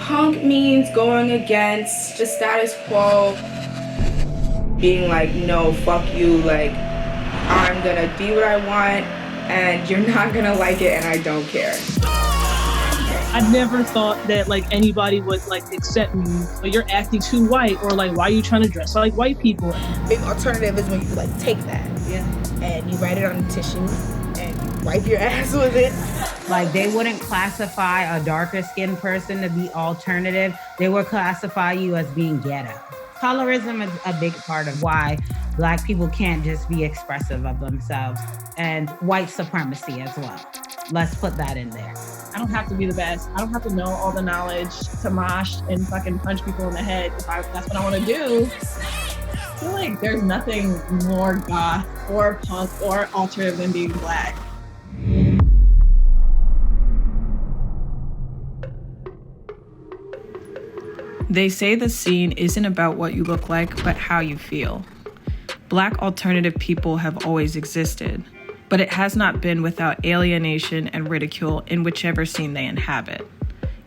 Punk means going against the status quo, being like, no, fuck you, like, I'm gonna be what I want, and you're not gonna like it, and I don't care. I never thought that like anybody would like accept me, but you're acting too white, or like, why are you trying to dress like white people? Big alternative is when you like take that, and you write it on a tissue, and you wipe your ass with it. Like, they wouldn't classify a darker skinned person to be alternative. They would classify you as being ghetto. Colorism is a big part of why Black people can't just be expressive of themselves, and white supremacy as well. Let's put that in there. I don't have to be the best. I don't have to know all the knowledge to mosh and fucking punch people in the head if that's what I want to do. I feel like there's nothing more goth or punk or alternative than being Black. They say the scene isn't about what you look like, but how you feel. Black alternative people have always existed, but it has not been without alienation and ridicule in whichever scene they inhabit,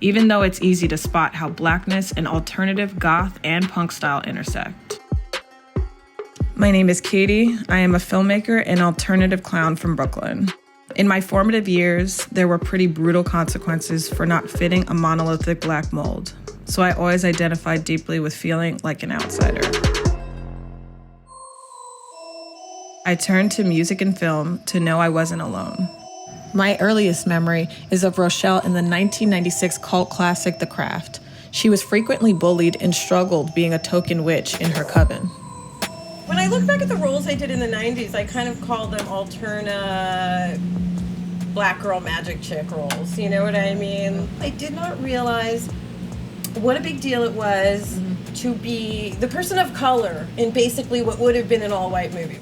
even though it's easy to spot how Blackness and alternative goth and punk style intersect. My name is Katie. I am a filmmaker and alternative clown from Brooklyn. In my formative years, there were pretty brutal consequences for not fitting a monolithic Black mold, so I always identified deeply with feeling like an outsider. I turned to music and film to know I wasn't alone. My earliest memory is of Rochelle in the 1996 cult classic The Craft. She was frequently bullied and struggled being a token witch in her coven. When I look back at the roles I did in the 90s, I kind of call them alterna Black girl magic chick roles, you know what I mean? I did not realize what a big deal it was to be the person of color in basically what would have been an all-white movie.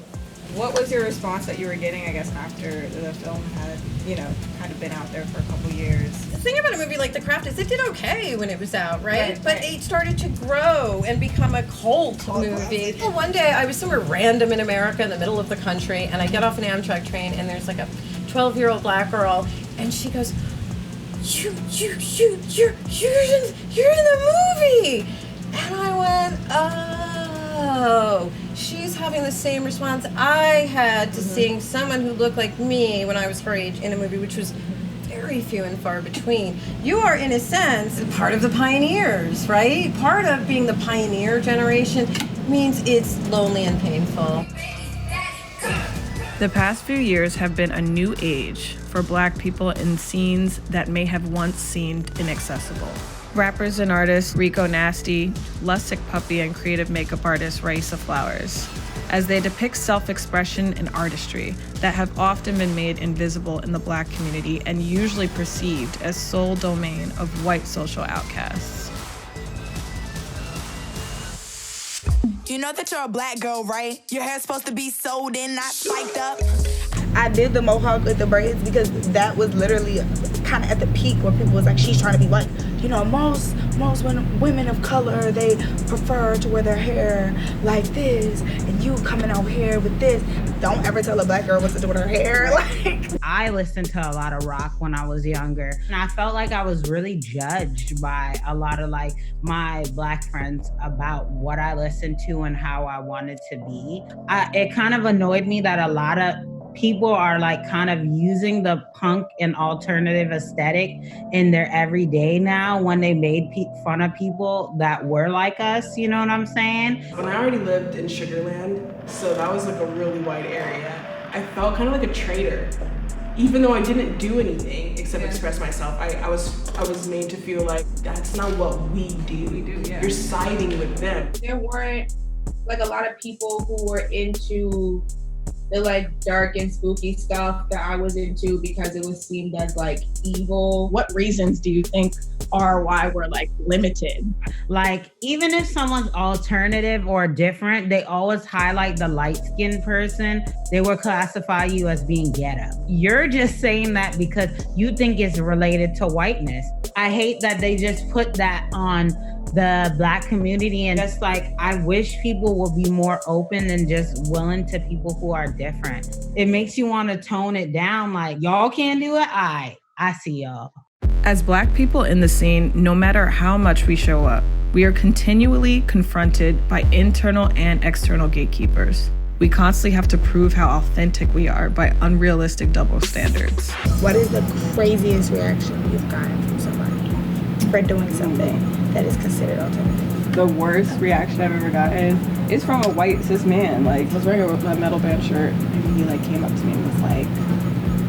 What was your response that you were getting, I guess, after the film had, kind of been out there for a couple years? The thing about a movie like The Craft is it did okay when it was out, right? But it started to grow and become a cult movie. Well, one day I was somewhere random in America in the middle of the country, and I get off an Amtrak train, and there's like a 12-year-old Black girl, and she goes, you're in the movie! And I went, oh, she's having the same response I had to seeing someone who looked like me when I was her age in a movie, which was very few and far between. You are, in a sense, part of the pioneers, right? Part of being the pioneer generation means it's lonely and painful. The past few years have been a new age for Black people in scenes that may have once seemed inaccessible. Rappers and artists Rico Nasty, Lustic Puppy, and creative makeup artist Raisa Flowers, as they depict self-expression and artistry that have often been made invisible in the Black community and usually perceived as sole domain of white social outcasts. You know that you're a Black girl, right? Your hair's supposed to be sewed in, not spiked up. I did the mohawk with the braids because that was literally kind of at the peak where people was like, she's trying to be white. Most women of color, they prefer to wear their hair like this, and you coming out here with this. Don't ever tell a Black girl what to do with her hair. I listened to a lot of rock when I was younger, and I felt like I was really judged by a lot of my Black friends about what I listened to and how I wanted to be. It kind of annoyed me that a lot of people are kind of using the punk and alternative aesthetic in their everyday now when they made fun of people that were like us, you know what I'm saying? When I already lived in Sugarland, so that was a really white area, I felt kind of like a traitor. Even though I didn't do anything except express myself, I was made to feel like that's not what we do. You're siding with them. There weren't a lot of people who were into the dark and spooky stuff that I was into because it was seen as evil. What reasons do you think are why we're limited? Even if someone's alternative or different, they always highlight the light-skinned person. They will classify you as being ghetto. You're just saying that because you think it's related to whiteness. I hate that they just put that on the Black community, and just I wish people would be more open and just willing to people who are different. It makes you want to tone it down, y'all can't do it, I see y'all. As Black people in the scene, no matter how much we show up, we are continually confronted by internal and external gatekeepers. We constantly have to prove how authentic we are by unrealistic double standards. What is the craziest reaction you've gotten from somebody for doing something that is considered alternative? The worst reaction I've ever gotten is from a white cis man. Like, I was wearing a metal band shirt, and he like came up to me and was like,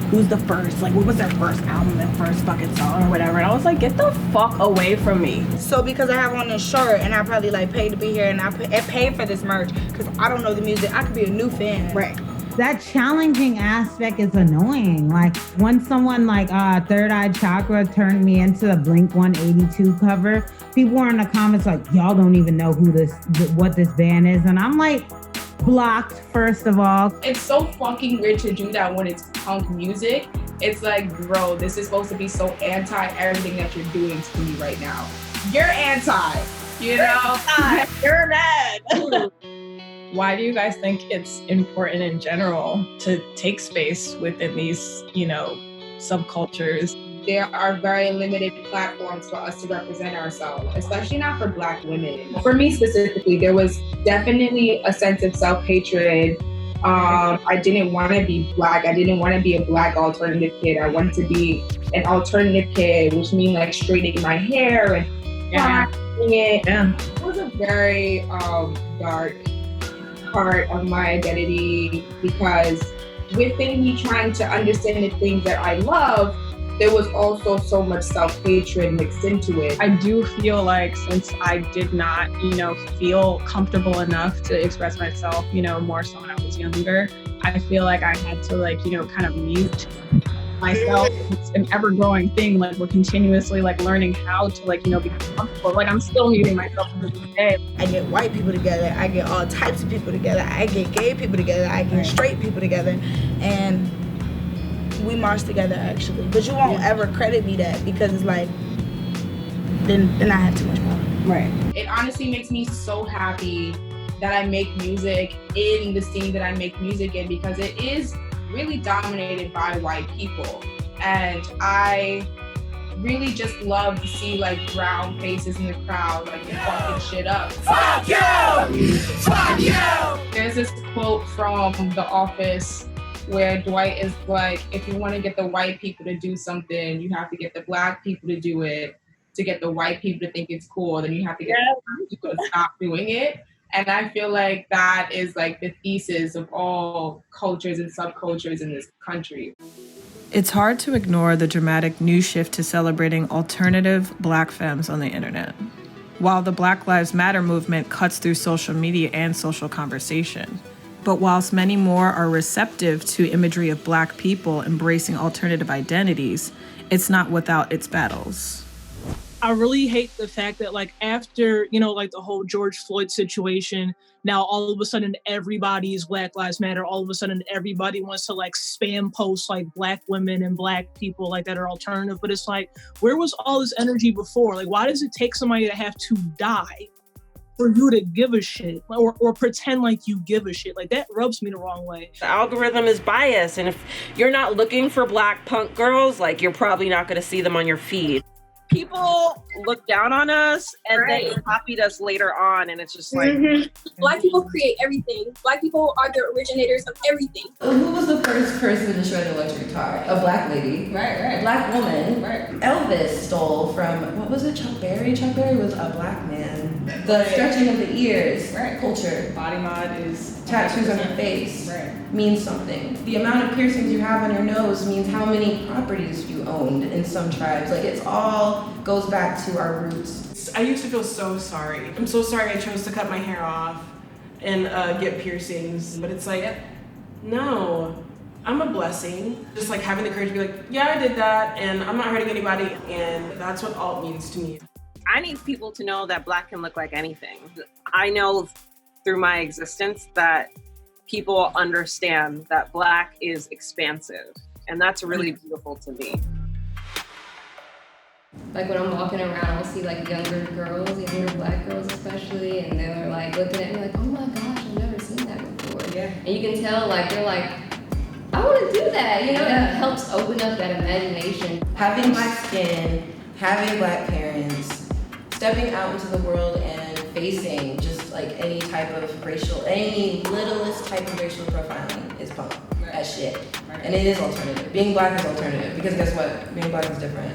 who's the first? Like, what was their first album and first fucking song or whatever? And I was like, get the fuck away from me. So because I have on this shirt and I probably like paid to be here and I paid for this merch because I don't know the music, I could be a new fan. Right. That challenging aspect is annoying. Like when someone like Third Eye Chakra turned me into the Blink 182 cover, people were in the comments like, y'all don't even know what this band is. And I'm like, blocked, first of all. It's so fucking weird to do that when it's punk music. It's like, bro, this is supposed to be so anti everything that you're doing to me right now. You're anti, you know? You're mad. Why do you guys think it's important in general to take space within these, subcultures? There are very limited platforms for us to represent ourselves, especially not for Black women. For me specifically, there was definitely a sense of self-hatred. I didn't want to be Black. I didn't want to be a Black alternative kid. I wanted to be an alternative kid, which means like straightening my hair and finding it. Yeah. It was a very dark part of my identity because within me trying to understand the things that I love, there was also so much self-hatred mixed into it. I do feel like since I did not, feel comfortable enough to express myself, more so when I was younger, I feel like I had to kind of mute myself. It's an ever-growing thing. Like we're continuously learning how to be comfortable. Like I'm still muting myself to this day. I get white people together, I get all types of people together, I get gay people together, I get straight people together, and we march together actually. But you won't ever credit me that because it's like, then I have too much power. Right. It honestly makes me so happy that I make music in the scene that I make music in because it is really dominated by white people. And I really just love to see brown faces in the crowd, fucking shit up. Fuck you! Fuck you! There's this quote from The Office where Dwight is like, if you want to get the white people to do something, you have to get the Black people to do it. To get the white people to think it's cool, then you have to get the Black people to stop doing it. And I feel like that is the thesis of all cultures and subcultures in this country. It's hard to ignore the dramatic new shift to celebrating alternative Black femmes on the internet. While the Black Lives Matter movement cuts through social media and social conversation, but whilst many more are receptive to imagery of Black people embracing alternative identities, it's not without its battles. I really hate the fact that after, the whole George Floyd situation, now all of a sudden everybody is Black Lives Matter. All of a sudden everybody wants to spam post Black women and Black people that are alternative. But it's where was all this energy before? Why does it take somebody to have to die for you to give a shit or pretend you give a shit? That rubs me the wrong way. The algorithm is biased. And if you're not looking for Black punk girls, you're probably not going to see them on your feed. People look down on us and they copied us later on, and it's just Black people create everything. Black people are the originators of everything. Who was the first person to shred an electric guitar? A Black lady. Right. A Black woman. Right. Elvis stole from, what was it, Chuck Berry? Chuck Berry was a Black man. The stretching of the ears. Right. Culture. Body mod is... Tattoos on your face means something. The amount of piercings you have on your nose means how many properties you owned in some tribes. It's all goes back to our roots. I used to feel so sorry. I'm so sorry I chose to cut my hair off and get piercings. But it's no, I'm a blessing. Just having the courage to be yeah, I did that and I'm not hurting anybody. And that's what alt means to me. I need people to know that Black can look like anything. I know through my existence that people understand that Black is expansive, and that's really beautiful to me. When I'm walking around, I'll see younger girls, younger Black girls especially, and they're looking at me oh my gosh, I've never seen that before. Yeah. And you can tell they're I want to do that, It helps open up that imagination. Having Black skin having black parents, stepping out into the world and facing just like any type of racial, any littlest type of racial profiling is punk as shit. And it is alternative. Being black is alternative because guess what? Being black is different.